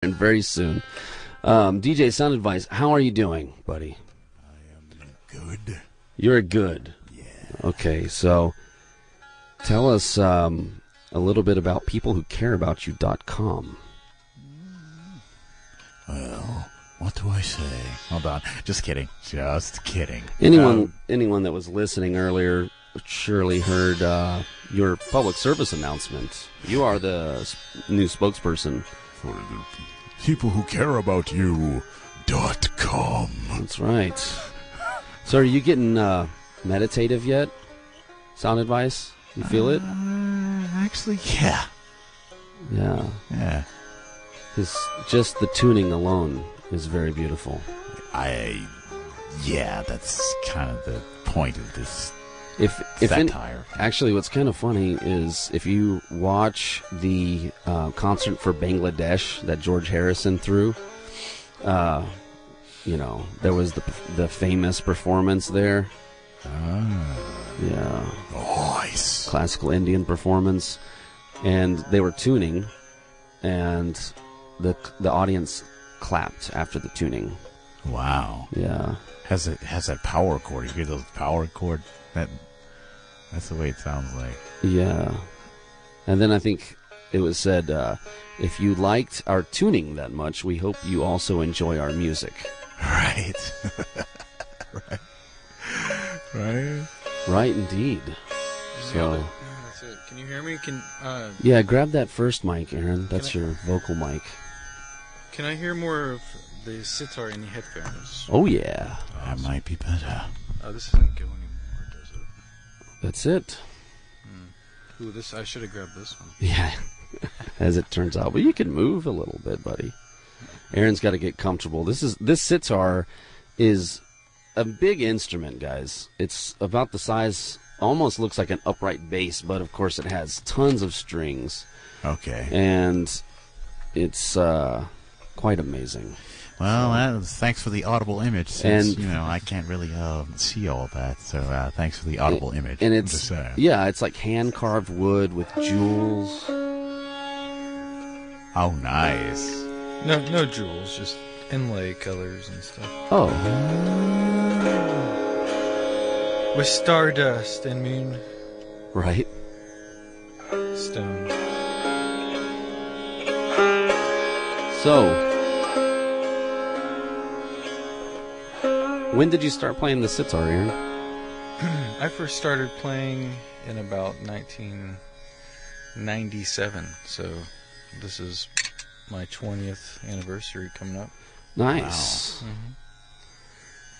and very soon. DJ Sound Advice, how are you doing, buddy? I am good. You're good. Yeah. Okay, so tell us a little bit about peoplewhocareaboutyou.com. Well, what do I say? Hold on. Just kidding. Just kidding. Anyone that was listening earlier surely heard your public service announcement. You are the new spokesperson For the people who care about you.com. That's right. So are you getting meditative yet? Sound Advice? You feel it? Actually, yeah. Yeah. Yeah. Because just the tuning alone is very beautiful. Yeah, that's kind of the point of this satire. Actually, what's kind of funny is if you watch the concert for Bangladesh that George Harrison threw, there was the famous performance there. Yeah. Nice. Classical Indian performance. And they were tuning, and the audience clapped after the tuning. Wow. Yeah. Has that power chord. You hear those power chord? That's the way it sounds like. Yeah. And then I think it was said, if you liked our tuning that much, we hope you also enjoy our music. Right. Right. Right, indeed. So, that's it. Can you hear me? yeah, grab that first mic, Aaron. That's your vocal mic. Can I hear more of the sitar in the headphones? Oh, yeah. That might be better. Oh, this doesn't go anymore, does it? That's it. Ooh, I should have grabbed this one. Yeah, as it turns out. But you can move a little bit, buddy. Aaron's got to get comfortable. This sitar is a big instrument, guys. It's about the size, almost looks like an upright bass, but of course it has tons of strings. Okay. And it's quite amazing. Well, thanks for the audible image, since I can't really see all that. So thanks for the audible image. And it's it's like hand-carved wood with jewels. Oh, nice. No jewels, just inlay colors and stuff. Oh. With stardust and moon Right. stone. So, when did you start playing the sitar, Aaron? I first started playing in about 1997, so this is my 20th anniversary coming up. Nice. Wow. Mm-hmm.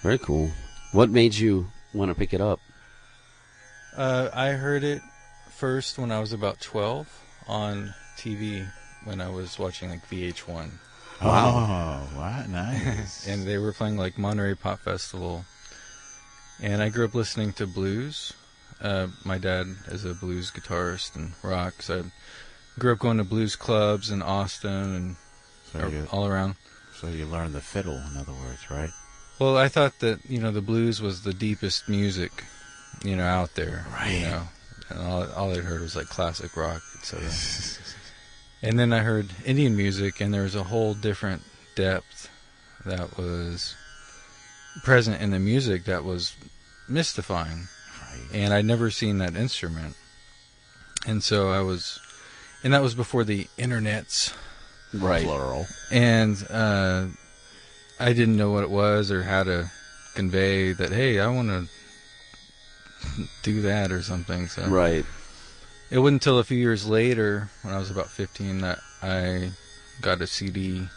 Very cool. What made you want to pick it up? I heard it first when I was about 12 on TV when I was watching like VH1. Wow. Oh, wow, nice. And they were playing like Monterey Pop Festival. And I grew up listening to blues. My dad is a blues guitarist and rock, so I grew up going to blues clubs in Austin and all around. So you learned the fiddle, in other words, right? Well, I thought that, the blues was the deepest music, out there. Right. And all I heard was like classic rock, etc. And then I heard Indian music, and there was a whole different depth that was present in the music that was mystifying. Right. And I'd never seen that instrument. And so and that was before the internets. Right. Plural. And I didn't know what it was or how to convey that, hey, I want to do that or something. So Right. It wasn't until a few years later, when I was about 15, that I got a CD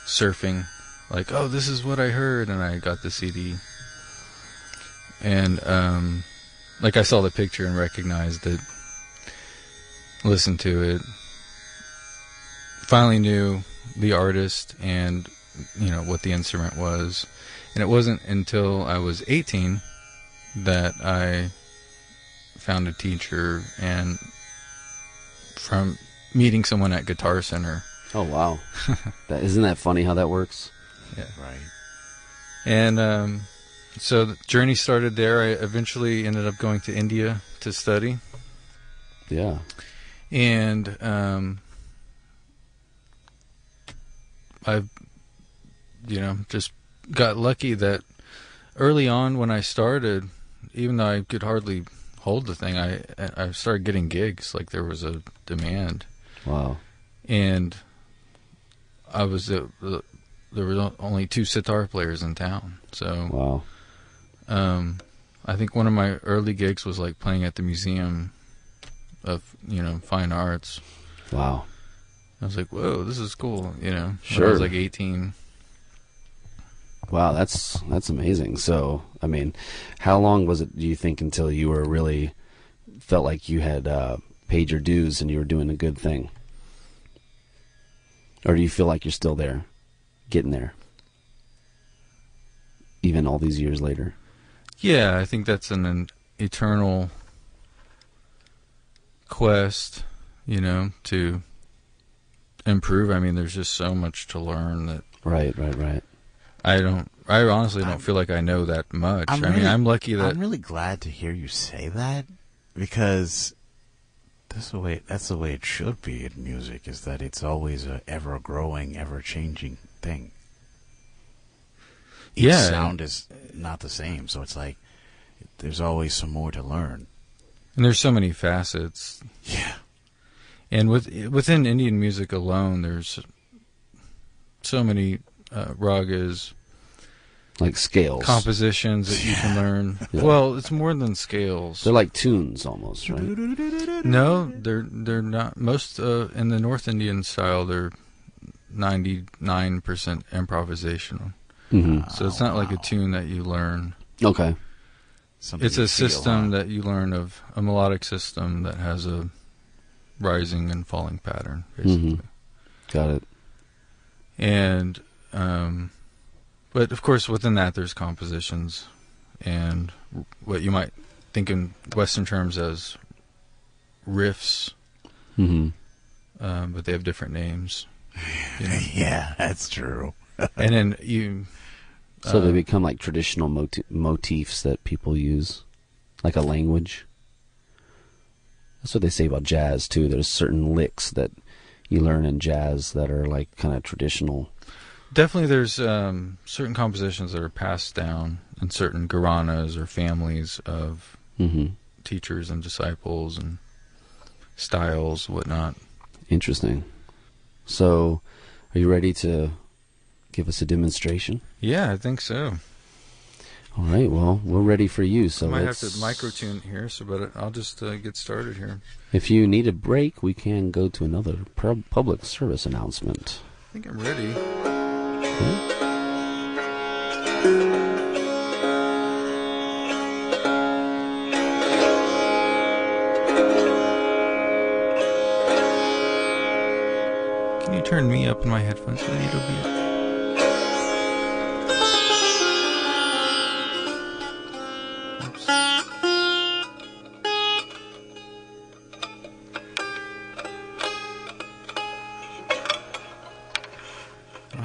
surfing. Like, oh, this is what I heard, and I got the CD. And, I saw the picture and recognized it, listened to it, finally knew the artist and, what the instrument was. And it wasn't until I was 18 that I found a teacher, and from meeting someone at Guitar Center. Oh, wow. Isn't that funny how that works? Yeah. Right. And so the journey started there. I eventually ended up going to India to study. Yeah. And I've, just got lucky that early on when I started, even though I could hardly hold the thing, I started getting gigs. Like there was a demand. Wow. And I was there were only 2 sitar players in town. So wow. I think one of my early gigs was like playing at the Museum of Fine Arts. Wow. I was like, whoa, this is cool. Sure. When I was like 18. Wow, that's amazing. So, I mean, how long was it, do you think, until you were really felt like you had paid your dues and you were doing a good thing? Or do you feel like you're still there, getting there, even all these years later? Yeah, I think that's an eternal quest, to improve. I mean, there's just so much to learn that. Right. I honestly don't feel like I know that much. I'm lucky that. I'm really glad to hear you say that, because that's the way it should be in music, is that it's always a ever-growing, ever-changing thing. Each sound is not the same, so it's like there's always some more to learn. And there's so many facets. Yeah. And within Indian music alone, there's so many ragas, like scales, compositions that you can learn. Yeah. Well, it's more than scales. They're like tunes almost, right? No, they're not. Most in the North Indian style, they're 99% improvisational. Mm-hmm. So it's not like a tune that you learn. Okay. It's a system that you learn, of a melodic system that has a rising and falling pattern, basically. Mm-hmm. Got it. And but of course within that there's compositions and what you might think in Western terms as riffs, mm-hmm. But they have different names. Yeah, that's true. And then you so they become like traditional motifs that people use, like a language. That's what they say about jazz too. There's certain licks that you learn in jazz that are like kind of traditional. Definitely, there's certain compositions that are passed down in certain gharanas or families of mm-hmm. teachers and disciples and styles, whatnot. Interesting. So, are you ready to give us a demonstration? Yeah, I think so. All right. Well, we're ready for you. So I might have to micro-tune here, but I'll just get started here. If you need a break, we can go to another public service announcement. I think I'm ready. Okay. Can you turn me up in my headphones a little bit?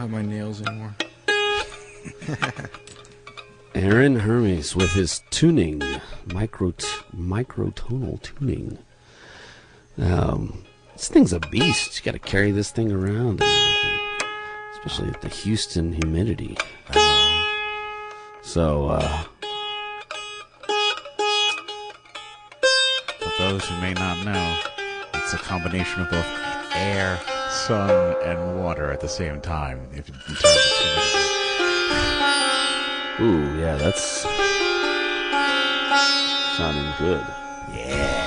My nails anymore. Aaron Hermes with his tuning, microtonal tuning. This thing's a beast. You got to carry this thing around, and everything, especially with the Houston humidity. So, for those who may not know, it's a combination of both air, sun, and water at the same time, in terms of humidity. Ooh, yeah, that's sounding good. Yeah.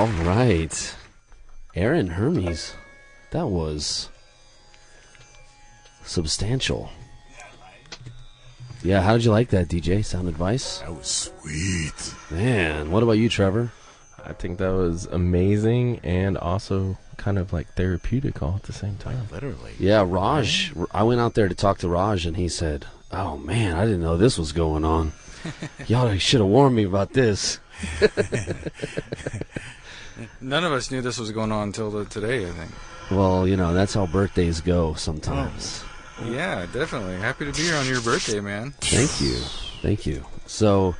All right. Aaron Hermes. That was substantial. Yeah, how did you like that, DJ? Sound advice? That was sweet. Man, what about you, Trevor? I think that was amazing and also kind of like therapeutic all at the same time. Literally. Yeah, Raj. I went out there to talk to Raj, and he said, "Oh, man, I didn't know this was going on. Y'all should have warned me about this." None of us knew this was going on until today, I think. Well, you know, that's how birthdays go sometimes. Yeah, definitely. Happy to be here on your birthday, man. Thank you. Thank you. So,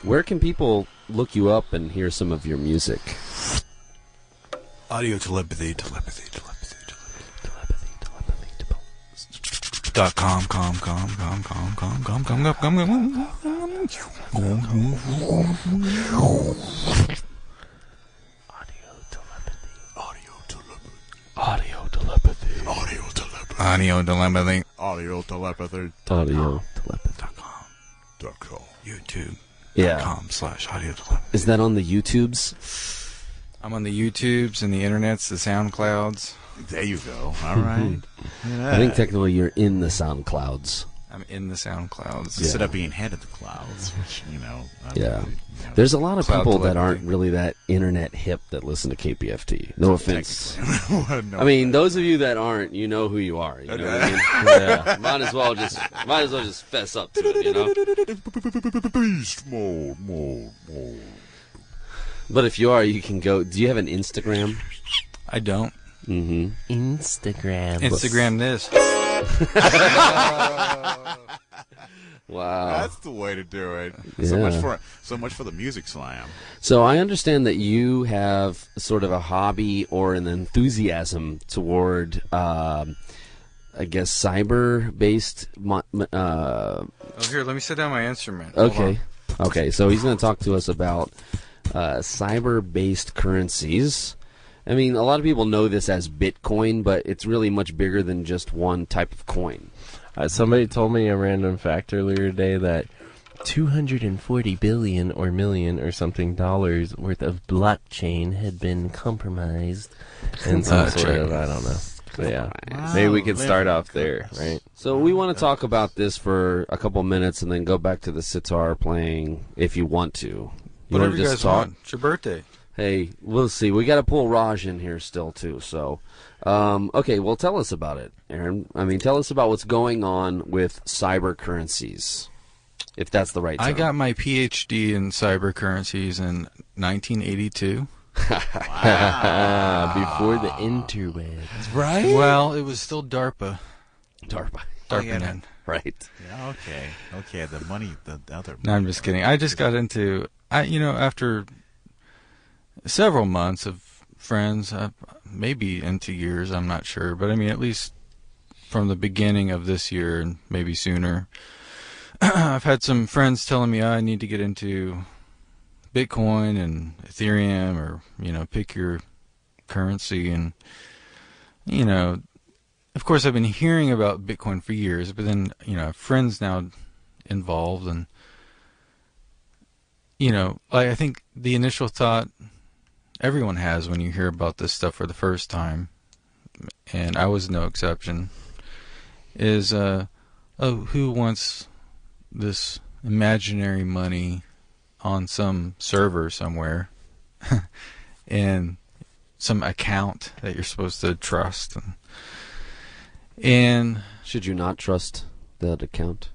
where can people look you up and hear some of your music? Audio telepathy. .com. YouTube. Yeah. .com/audio telepathy. Is that on the YouTubes? I'm on the YouTubes and the internets, the SoundClouds. There you go. All right. I think technically you're in the SoundClouds. I'm in the SoundClouds. Instead of being head of the clouds, which, Yeah. There's a lot of Cloud people that telepathy. aren't really that internet hip that listen to KPFT. No offense. No. I mean, those of you that aren't, you know who you are. You know what I mean? Yeah. Might as well just fess up to it, you know? Beast mode. But if you are, you can go. Do you have an Instagram? I don't. Mm-hmm. Instagram this. Wow. That's the way to do it. Yeah. So much for the music slam. So I understand that you have sort of a hobby or an enthusiasm toward, I guess, cyber-based. Oh, here, let me set down my instrument. Hold Okay. on. Okay. So he's going to talk to us about cyber-based currencies. I mean, a lot of people know this as Bitcoin, but it's really much bigger than just one type of coin. Somebody told me a random fact earlier today that 240 billion or million or something dollars worth of blockchain had been compromised in some sort of, I don't know. So yeah, Wow. maybe we could start off there, right? So we want to talk about this for a couple minutes and then go back to the sitar playing if you want to. You Whatever want to you just guys talk? want. It's your birthday. Hey, we'll see. We got to pull Raj in here still, too. So, okay, well, tell us about it, Aaron. I mean, tell us about what's going on with cyber currencies, if that's the right term. I got my PhD in cyber currencies in 1982. Before the interwebs. Right? Well, it was still DARPA. DARPA. DARPANet. Right. Yeah, okay. The money, the other. No, I'm just kidding. I just got into, after several months of friends, maybe into years, I'm not sure. But I mean, at least from the beginning of this year and maybe sooner, I've had some friends telling me I need to get into Bitcoin and Ethereum or, pick your currency. And, of course, I've been hearing about Bitcoin for years, but then, I have friends now involved. And, I think the initial thought everyone has when you hear about this stuff for the first time, and I was no exception, is, who wants this imaginary money on some server somewhere and some account that you're supposed to trust? And Should you not trust that account?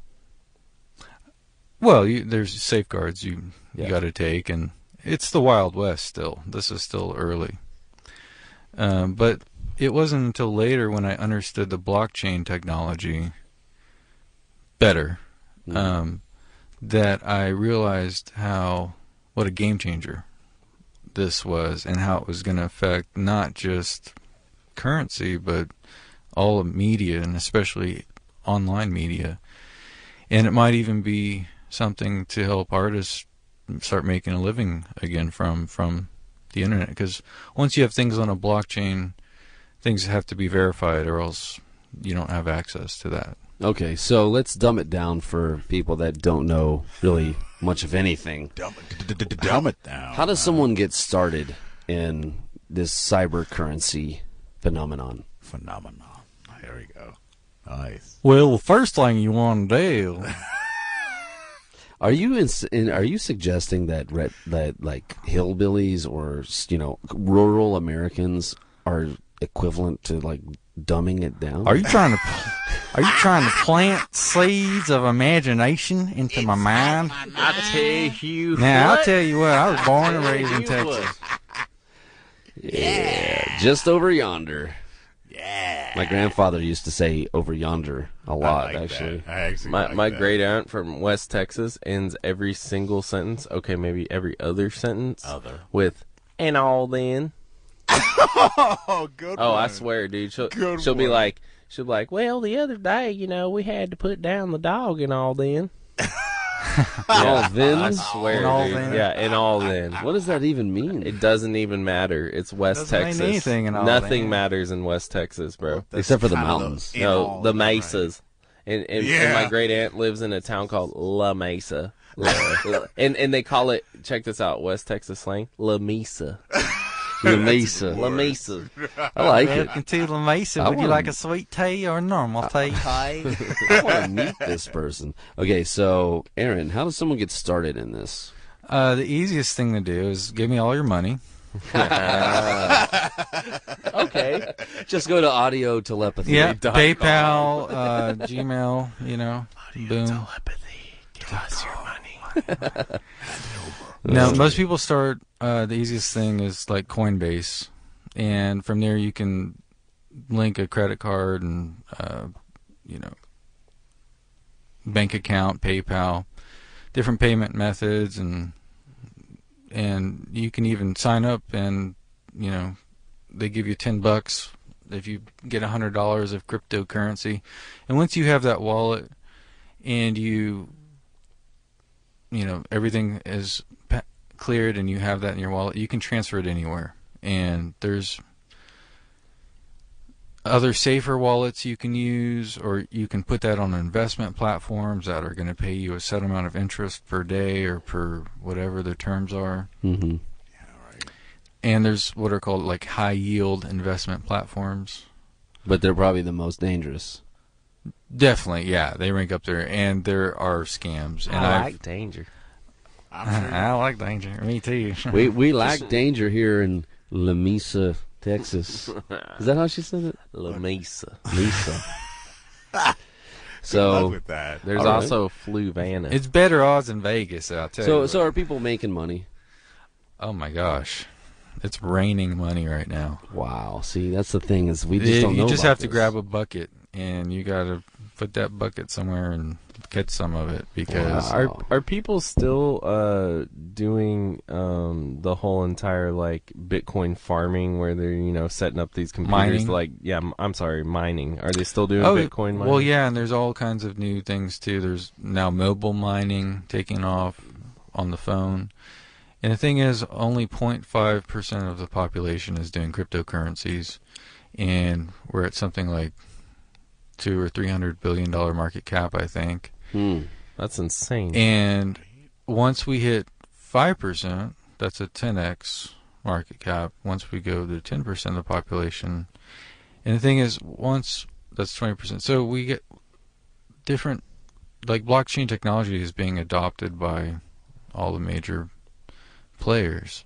well, there's safeguards you Yeah. got to take, and it's the Wild West still. This is still early. But it wasn't until later when I understood the blockchain technology better that I realized what a game changer this was, and how it was going to affect not just currency, but all of media, and especially online media. And it might even be something to help artists start making a living again from the internet. Because once you have things on a blockchain, things have to be verified, or else you don't have access to that. Okay, so let's dumb it down for people that don't know really much of anything. Dumb it down. How does someone get started in this cyber currency phenomenon? There we go. Nice. Well, the first thing you want to do. Are you are you suggesting that like hillbillies or rural Americans are equivalent to like dumbing it down? Are you trying to plant seeds of imagination into my mind? I tell you Now, what. I'll tell you what. I was born and raised in Texas. Yeah, just over yonder. Yeah. My grandfather used to say "over yonder" a lot, like actually. that. I actually My like that. great aunt from West Texas ends every single sentence, okay, maybe every other sentence, with "and all then." Oh, good Oh, one. I swear, dude. She'll Good be one. like, well, the other day, we had to put down the dog and all then. All then? I swear, And all dude. then? Yeah, and all then. What does that even mean? It doesn't even matter. It's West Doesn't mean Texas. anything and all Nothing then. matters in West Texas, bro. That's Except for the kind of mountains. in No, all the then, right? mesas. And Yeah. my great aunt lives in a town called La Mesa. and they call it, check this out, West Texas slang, La Mesa. La Mesa. La Mesa. I like it. Welcome to La Mesa. I Would you wanna- like a sweet tea or a normal tea? I want to meet this person. Okay, so Aaron, how does someone get started in this? The easiest thing to do is give me all your money. Okay. Just go to audio telepathy. Yeah, PayPal, Gmail, boom. Telepathy. Give us your money. Now, most people start, the easiest thing is like Coinbase. And from there you can link a credit card and, bank account, PayPal, different payment methods, and you can even sign up and, they give you $10 if you get $100 of cryptocurrency. And once you have that wallet and everything is cleared and you have that in your wallet, you can transfer it anywhere. And there's other safer wallets you can use, or you can put that on investment platforms that are going to pay you a set amount of interest per day or per whatever the terms are. Mm-hmm. And there's what are called like high yield investment platforms. But they're probably the most dangerous. Definitely, yeah, they rank up there, and there are scams. And I like danger. I like danger. Me too. We lack danger here in La Mesa, Texas. Is that how she said it? La Mesa. Mesa. Good luck So, with that. There's All right. also Fluvana. It's better odds in Vegas, I'll tell you. so are people making money? Oh my gosh, it's raining money right now. Wow. See, that's the thing is we just don't know. You just about have to this. grab a bucket, and you got to put that bucket somewhere and catch some of it, because Wow. Are people still doing the whole entire like Bitcoin farming where they're setting up these computers Mining? I'm sorry, mining. Are they still doing oh Bitcoin mining? well, yeah, and there's all kinds of new things too. There's now mobile mining taking off on the phone. And the thing is, only 0.5% of the population is doing cryptocurrencies, and we're at something like $200 or $300 billion market cap, I think. That's insane. And once we hit 5%, that's a 10x market cap. Once we go to 10% of the population, and the thing is, once that's 20%, so we get different, like blockchain technology is being adopted by all the major players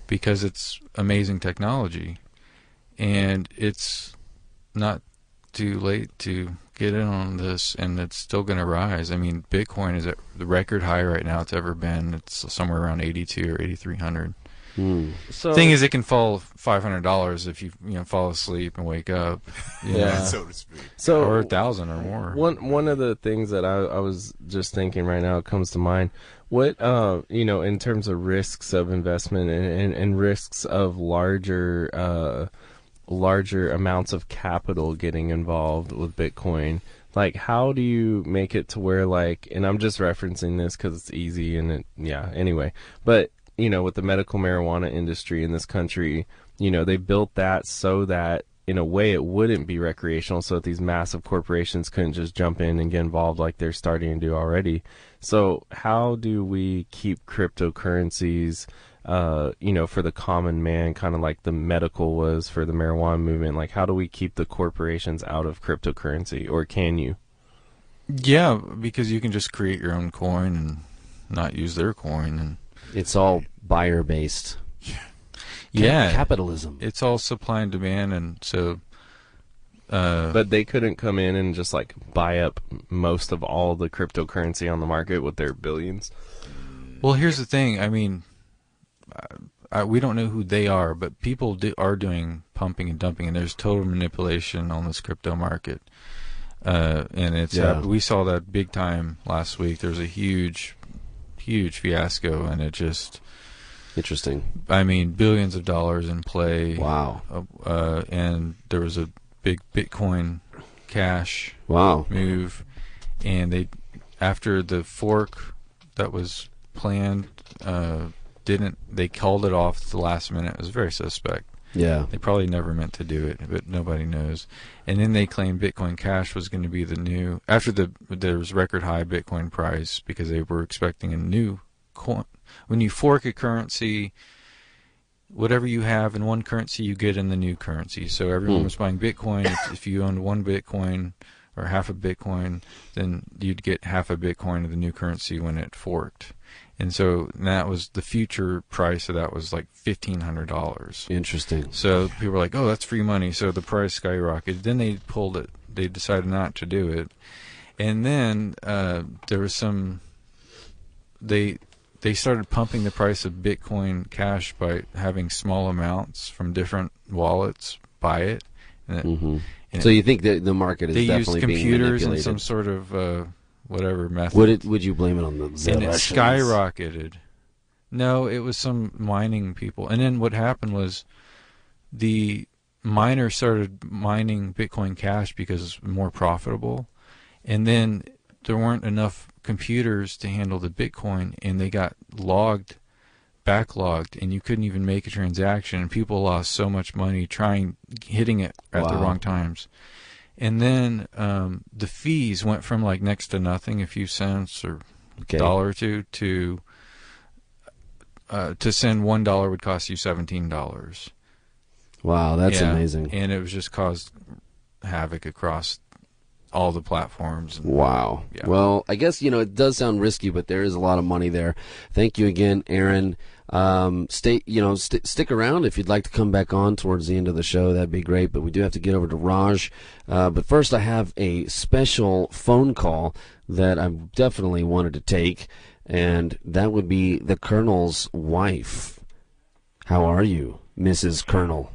because it's amazing technology, and it's not too late to get in on this, and it's still going to rise. I mean, Bitcoin is at the record high right now it's ever been. It's somewhere around 82 or 8,300. So Thing is, it can fall $500 if you fall asleep and wake up. Yeah. So to speak. Or 1,000 or more. One of the things that I was just thinking right now comes to mind. What in terms of risks of investment and risks of larger amounts of capital getting involved with Bitcoin, like how do you make it to where and I'm just referencing this because it's easy anyway, but with the medical marijuana industry in this country, they built that so that in a way it wouldn't be recreational, so that these massive corporations couldn't just jump in and get involved like they're starting to do already. So how do we keep cryptocurrencies, for the common man, kind of like the medical was for the marijuana movement? Like, how do we keep the corporations out of cryptocurrency, or can you? Yeah, because you can just create your own coin and not use their coin, and It's all buyer based. yeah, Capitalism. it's all supply and demand, and so. But they couldn't come in and just like buy up most of all the cryptocurrency on the market with their billions. Well, here's the thing. I mean, we don't know who they are, but people are doing pumping and dumping, and there's total manipulation on this crypto market. And it's we saw that big time last week. There's a huge fiasco, and it just Interesting. I mean, billions of dollars in play. Wow. And there was a big Bitcoin Cash move, and they, after the fork that was planned, they called it off at the last minute. It was very suspect. Yeah. They probably never meant to do it, but nobody knows. And then they claimed Bitcoin Cash was going to be the new, after there was record high Bitcoin price, because they were expecting a new coin. When you fork a currency, whatever you have in one currency, you get in the new currency. So everyone was buying Bitcoin. If you owned one Bitcoin or half a Bitcoin, then you'd get half a Bitcoin of the new currency when it forked. And so that was the future price of that was like $1,500. Interesting. So people were like, "Oh, that's free money." So the price skyrocketed. Then they pulled it. They decided not to do it. And then there was some. They started pumping the price of Bitcoin Cash by having small amounts from different wallets buy it. And So you think that the market is they definitely used being computers and manipulated? some sort of whatever method. Would you blame it on the And it Russians? skyrocketed. No, it was some mining people. And then what happened was the miners started mining Bitcoin Cash because it's more profitable. And then there weren't enough computers to handle the Bitcoin, and they got backlogged, and you couldn't even make a transaction. And people lost so much money hitting it at the wrong times. And then the fees went from like next to nothing, a few cents or a dollar or two, to send $1 would cost you $17. Wow, that's amazing. And it was just caused havoc across all the platforms. Wow. Yeah. Well, I guess, it does sound risky, but there is a lot of money there. Thank you again, Aaron. Stick around if you'd like to come back on towards the end of the show. That'd be great, but we do have to get over to Raj. But first, I have a special phone call that I definitely wanted to take, and that would be the Colonel's wife. How are you, Mrs. Colonel?